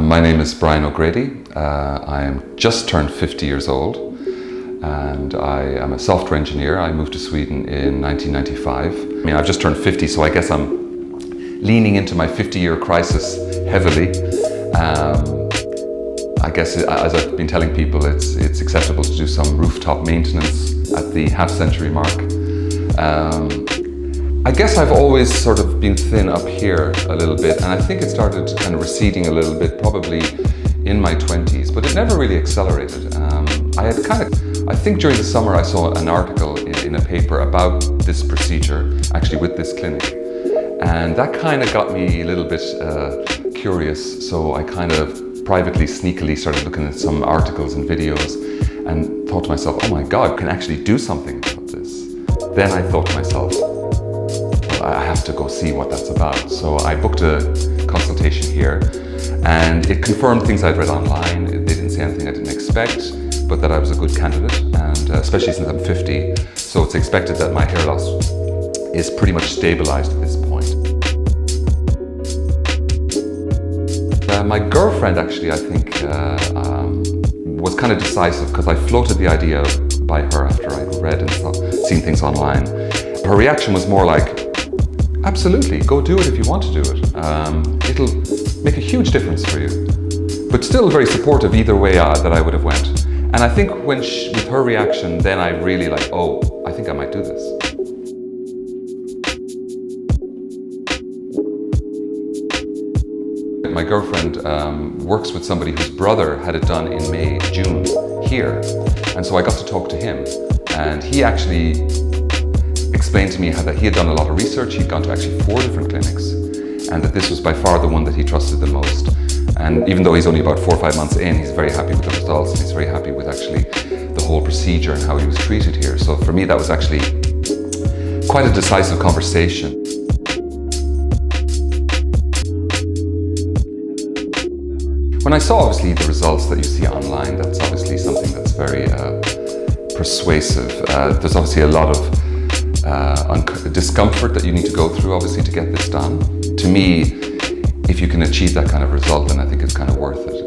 My name is Brian O'Grady. I am just turned 50 years old and I am a software engineer. I moved to Sweden in 1995. I mean, I've just turned 50, so I guess I'm leaning into my 50-year crisis heavily. I guess, as I've been telling people, it's acceptable to do some rooftop maintenance at the half-century mark. I guess I've always sort of been thin up here a little bit, and I think it started kind of receding a little bit probably in my 20s, but it never really accelerated. I think during the summer I saw an article in a paper about this procedure, actually with this clinic, and that kind of got me a little bit curious, so I kind of privately, sneakily started looking at some articles and videos and thought to myself, oh my God, I can actually do something about this. Then I thought to myself, I have to go see what that's about. So I booked a consultation here and it confirmed things I'd read online. They didn't say anything I didn't expect, but that I was a good candidate, and especially since I'm 50. So it's expected that my hair loss is pretty much stabilized at this point. My girlfriend actually, I think, was kind of decisive because I floated the idea by her after I'd read and seen things online. Her reaction was more like, absolutely, go do it if you want to do it. It'll make a huge difference for you. But still very supportive either way that I would have went. And I think with her reaction, then I really like, oh, I think I might do this. My girlfriend works with somebody whose brother had it done in June here. And so I got to talk to him. And he actually explained to me that he had done a lot of research. He'd gone to actually 4 different clinics, and that this was by far the one that he trusted the most. And even though he's only about 4 or 5 months in, he's very happy with the results, and he's very happy with actually the whole procedure and how he was treated here. So for me, that was actually quite a decisive conversation. When I saw obviously the results that you see online, that's obviously something that's very persuasive. There's obviously a lot of discomfort that you need to go through, obviously, to get this done. To me, if you can achieve that kind of result, then I think it's kind of worth it.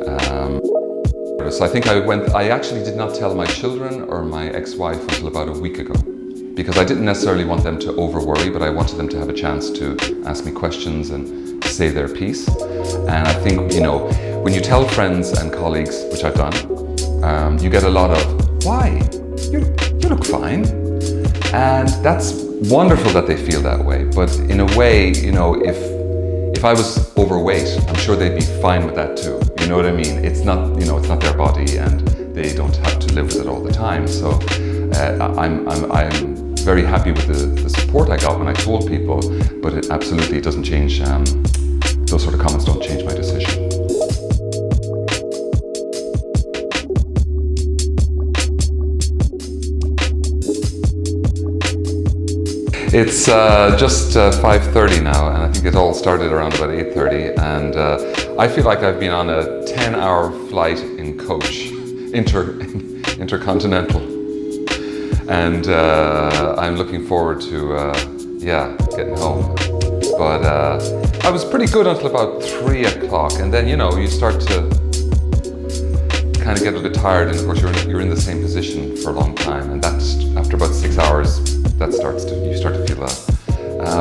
So I think I actually did not tell my children or my ex-wife until about a week ago, because I didn't necessarily want them to over-worry, but I wanted them to have a chance to ask me questions and say their piece. And I think, you know, when you tell friends and colleagues, which I've done, you get a lot of, why? You look fine. And that's wonderful that they feel that way. But in a way, you know, if I was overweight, I'm sure they'd be fine with that too. You know what I mean? It's not, you know, it's not their body, and they don't have to live with it all the time. So I'm very happy with the support I got when I told people, but it absolutely doesn't change. Those sort of comments don't change my decision. It's just 5:30 now, and I think it all started around about 8:30, and I feel like I've been on a 10-hour flight in coach, intercontinental, and I'm looking forward to, getting home. But I was pretty good until about 3 o'clock, and then, you know, you start to kind of get a bit tired, and of course you're in the same position for a long time, and that's after about 6 hours. You start to feel that.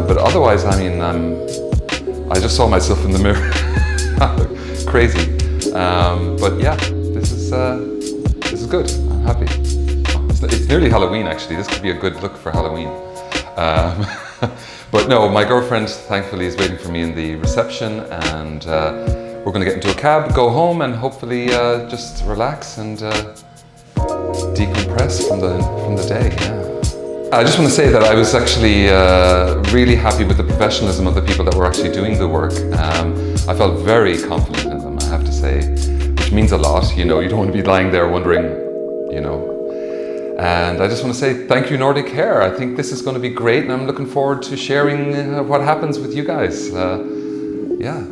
But otherwise, I mean, I just saw myself in the mirror. Crazy. But yeah, this is good. I'm happy. It's nearly Halloween, actually. This could be a good look for Halloween. But no, my girlfriend, thankfully, is waiting for me in the reception, and we're going to get into a cab, go home, and hopefully just relax and decompress from the day. Yeah. I just want to say that I was actually really happy with the professionalism of the people that were actually doing the work. I felt very confident in them, I have to say, which means a lot. You know, you don't want to be lying there wondering, you know. And I just want to say thank you, Nordic Hair. I think this is going to be great, and I'm looking forward to sharing what happens with you guys. Yeah.